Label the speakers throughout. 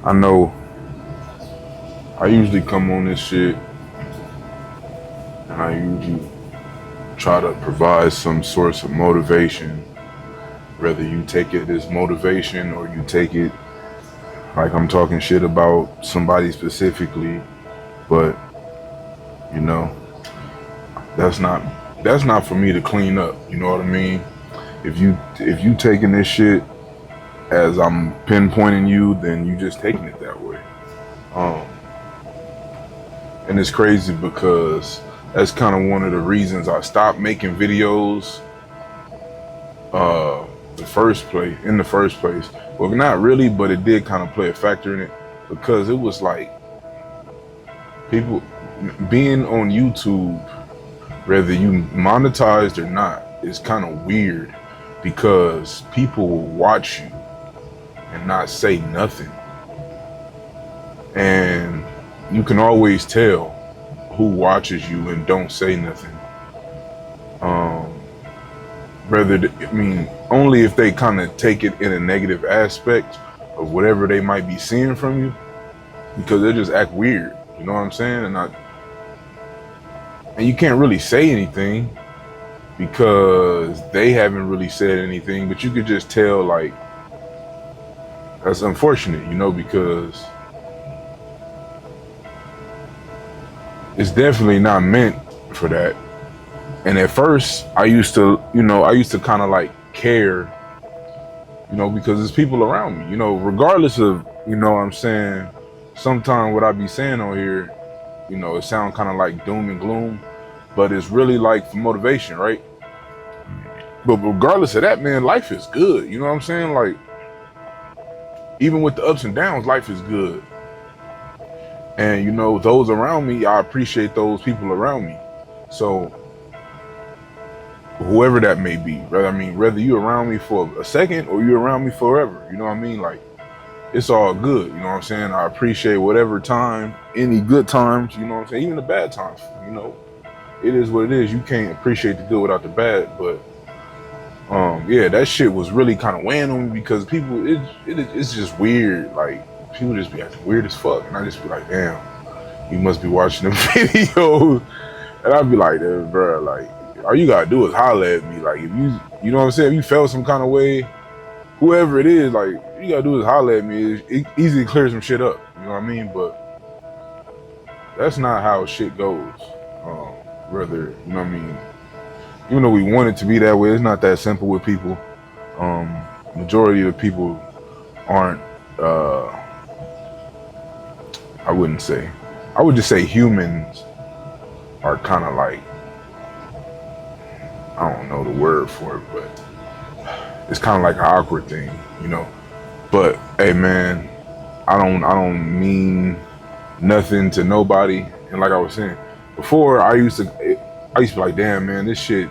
Speaker 1: I know I usually come on this shit and I usually try to provide some source of motivation, whether you take it as motivation or you take it like I'm talking shit about somebody specifically. But you know, that's not that's not for me to clean up. You know what I mean? If you taking this shit as I'm pinpointing you, then you just taking it that way. Um, and it's crazy because that's kind of one of the reasons I stopped making videos. In the first place. Well, not really, but it did kind of play a factor in it because it was like people being on YouTube, whether you monetized or not, is kind of weird because people will watch you and not say nothing. And you can always tell who watches you and don't say nothing. Um, only if they kind of take it in a negative aspect of whatever they might be seeing from you, because they just act weird. You know what I'm saying? And you can't really say anything because they haven't really said anything, but you could just tell, like, that's unfortunate, because it's definitely not meant for that. And at first I used to kind of like care, because there's people around me, regardless of, what I'm saying, sometimes what I be saying on here, it sounds kind of like doom and gloom, but it's really like for motivation, right? But regardless of that, man, life is good. You know what I'm saying? Like, even with the ups and downs, life is good. And, those around me, I appreciate those people around me. So whoever that may be, whether you around me for a second or you around me forever, you know what I mean? Like, it's all good. You know what I'm saying? I appreciate whatever time, any good times, you know what I'm saying? Even the bad times, it is what it is. You can't appreciate the good without the bad. But yeah, that shit was really kind of weighing on me because people, it's just weird. Like, people just be acting weird as fuck, and I just be like, damn, you must be watching the videos, and I'd be like, bro, like, all you gotta do is holler at me. Like, if you know what I'm saying, if you felt some kind of way, whoever it is, like, you gotta do is holler at me. It easily clears some shit up. You know what I mean? But that's not how shit goes. Rather, you know what I mean? Even though we want it to be that way, it's not that simple with people. Majority of the people aren't, I wouldn't say, I would just say humans are kind of like, I don't know the word for it, but it's kind of like an awkward thing, But hey, man, I don't mean nothing to nobody. And like I was saying before, I used to be like, damn, man, this shit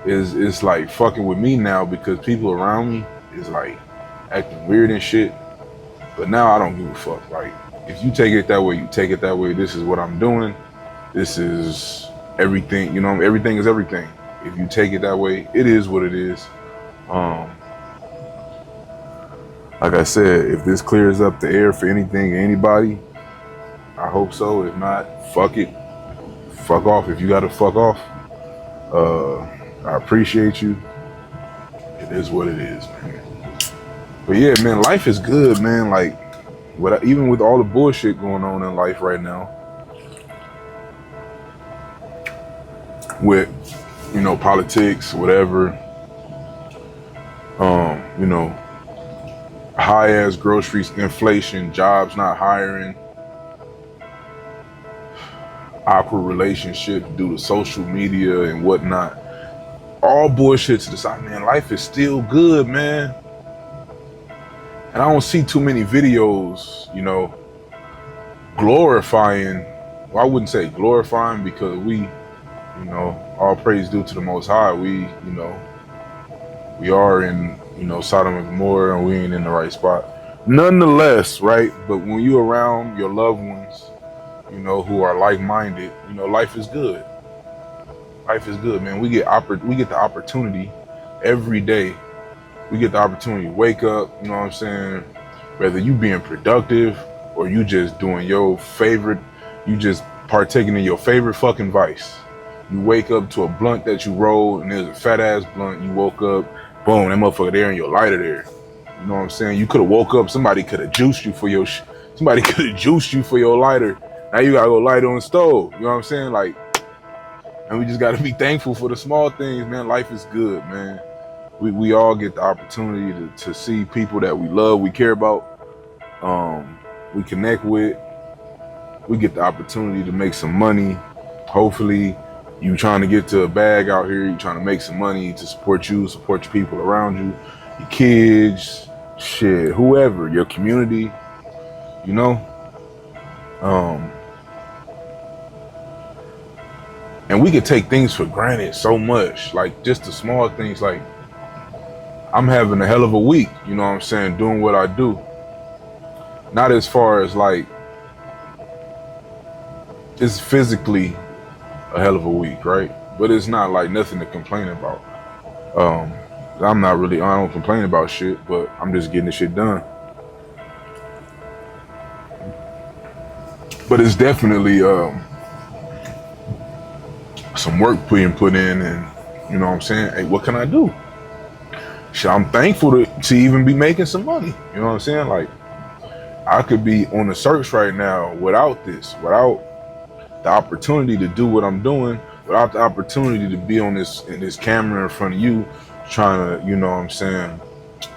Speaker 1: is like fucking with me now because people around me is like acting weird and shit. But now I don't give a fuck. Like, if you take it that way, you take it that way. This is what I'm doing. This is everything. Everything is everything. If you take it that way, it is what it is. Like I said, if this clears up the air for anything, anybody, I hope so. If not, fuck it. Fuck off if you gotta fuck off. I appreciate you. It is what it is, man. But yeah, man, life is good, man. Like, even with all the bullshit going on in life right now, with politics, whatever, high ass groceries, inflation, jobs not hiring, awkward relationship due to social media and whatnot. All bullshit to the side, man. Life is still good, man. And I don't see too many videos, glorifying. Well, I wouldn't say glorifying because we, all praise due to the Most High. We, we are in, Sodom and Gomorrah, and we ain't in the right spot. Nonetheless, right? But when you around your loved ones, who are like-minded, life is good. Life is good, man. We get the opportunity every day. We get the opportunity to wake up, you know what I'm saying? Whether you being productive, or you just doing your favorite, you just partaking in your favorite fucking vice. You wake up to a blunt that you rolled, and there's a fat ass blunt. You woke up, boom, that motherfucker there, and your lighter there. You know what I'm saying? You could have woke up, somebody could have juiced you for your, somebody could have juiced you for your lighter. Now you gotta go light on the stove. You know what I'm saying? Like, and we just gotta be thankful for the small things, man. Life is good, man. We all get the opportunity to see people that we love, we care about, we connect with. We get the opportunity to make some money. Hopefully, you trying to get to a bag out here. You trying to make some money to support you, support your people around you, your kids, shit, whoever, your community. You know, and we could take things for granted so much, like just the small things. Like, I'm having a hell of a week, you know what I'm saying, doing what I do. Not as far as like, it's physically a hell of a week, right? But it's not like nothing to complain about. I don't complain about shit, but I'm just getting the shit done. But it's definitely some work being put in, and you know what I'm saying? Hey, what can I do? Shit, I'm thankful to even be making some money. You know what I'm saying? Like, I could be on the search right now without this, without the opportunity to do what I'm doing, without the opportunity to be on this camera in front of you, trying to, you know what I'm saying,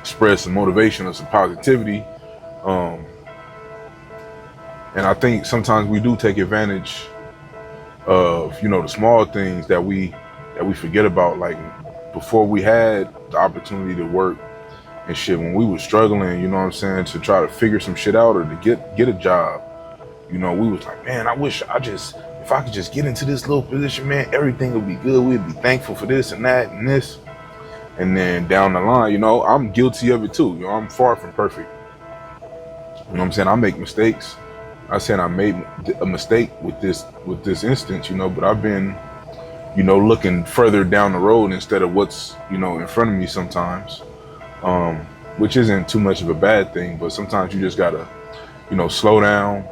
Speaker 1: spread some motivation or some positivity. And I think sometimes we do take advantage of, you know, the small things that we forget about. Like, before we had the opportunity to work and shit, when we were struggling, you know what I'm saying, to try to figure some shit out or to get a job, you know, we was like, man, I wish if I could just get into this little position, man, everything would be good. We'd be thankful for this and that and this. And then down the line, you know, I'm guilty of it too. You know, I'm far from perfect. You know what I'm saying? I make mistakes. I said I made a mistake with this instance, you know, but I've been, you know, looking further down the road instead of what's, you know, in front of me sometimes, which isn't too much of a bad thing, but sometimes you just gotta, you know, slow down,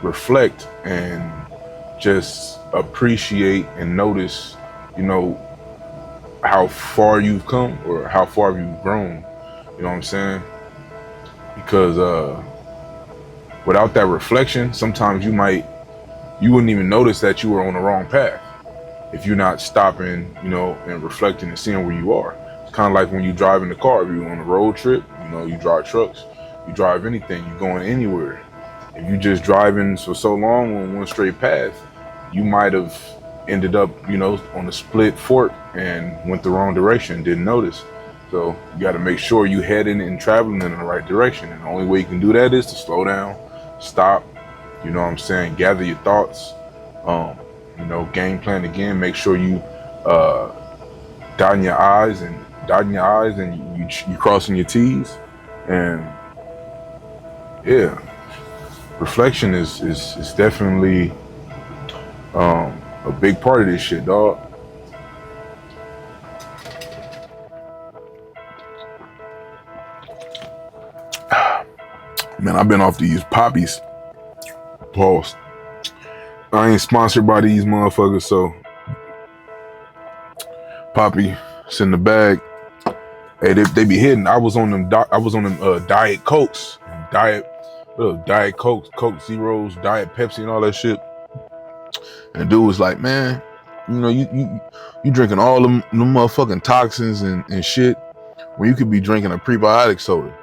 Speaker 1: reflect, and just appreciate and notice, you know, how far you've come or how far you've grown. You know what I'm saying? Because without that reflection, sometimes you wouldn't even notice that you were on the wrong path if you're not stopping, you know, and reflecting and seeing where you are. It's kind of like when you drive in the car. If you're on a road trip, you know, you drive trucks, you drive anything, you're going anywhere. If you just driving for so long on one straight path, you might have ended up, you know, on a split fork and went the wrong direction, didn't notice. So you got to make sure you heading and traveling in the right direction. And the only way you can do that is to slow down, stop, you know what I'm saying, gather your thoughts, you know, game plan again, make sure you dotting your I's and you crossing your T's. And yeah, reflection is definitely a big part of this shit, dog. Man, I've been off these poppies. Pause. I ain't sponsored by these motherfuckers, so poppy, it's in the bag. Hey, they be hitting. I was on them Diet Cokes, Diet Cokes, Coke Zeros, Diet Pepsi, and all that shit. And the dude was like, man, you know, you drinking all them motherfucking toxins and shit when you could be drinking a prebiotic soda.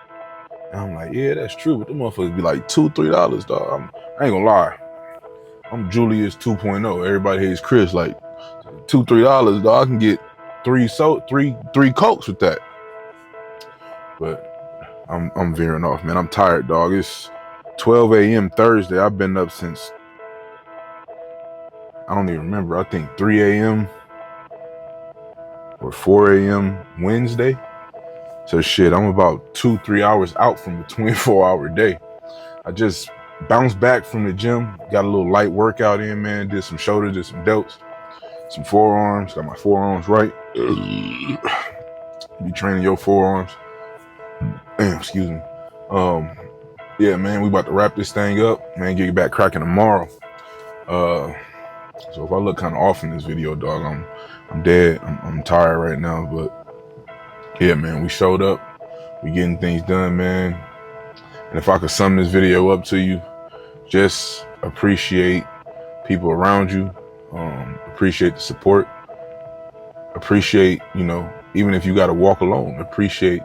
Speaker 1: And I'm like, yeah, that's true, but them motherfuckers be like $2-3, dog. I ain't gonna lie. I'm Julius 2.0. Everybody hates Chris. Like, $2-3, dog. I can get three Cokes with that. But I'm veering off, man. I'm tired, dog. It's 12 a.m. Thursday. I've been up since, I don't even remember. I think 3 a.m. or 4 a.m. Wednesday. So shit, I'm about 2-3 hours out from a 24-hour day. I just bounced back from the gym, got a little light workout in, man. Did some shoulders, did some delts, some forearms. Got my forearms right. Be training your forearms. Excuse me. yeah, man, we about to wrap this thing up, man. Get back cracking tomorrow. So if I look kind of off in this video, dog, I'm dead. I'm tired right now, but yeah, man, we showed up. We getting things done, man. And if I could sum this video up to you, just appreciate people around you. Appreciate the support. Appreciate, you know, even if you got to walk alone, appreciate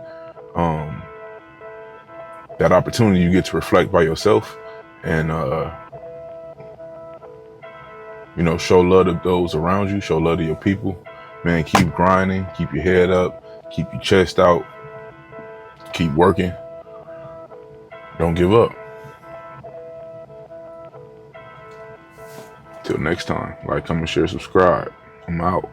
Speaker 1: that opportunity you get to reflect by yourself and, you know, show love to those around you, show love to your people. Man, keep grinding, keep your head up, keep your chest out, keep working. Don't give up. Till next time, like, comment, share, subscribe. I'm out.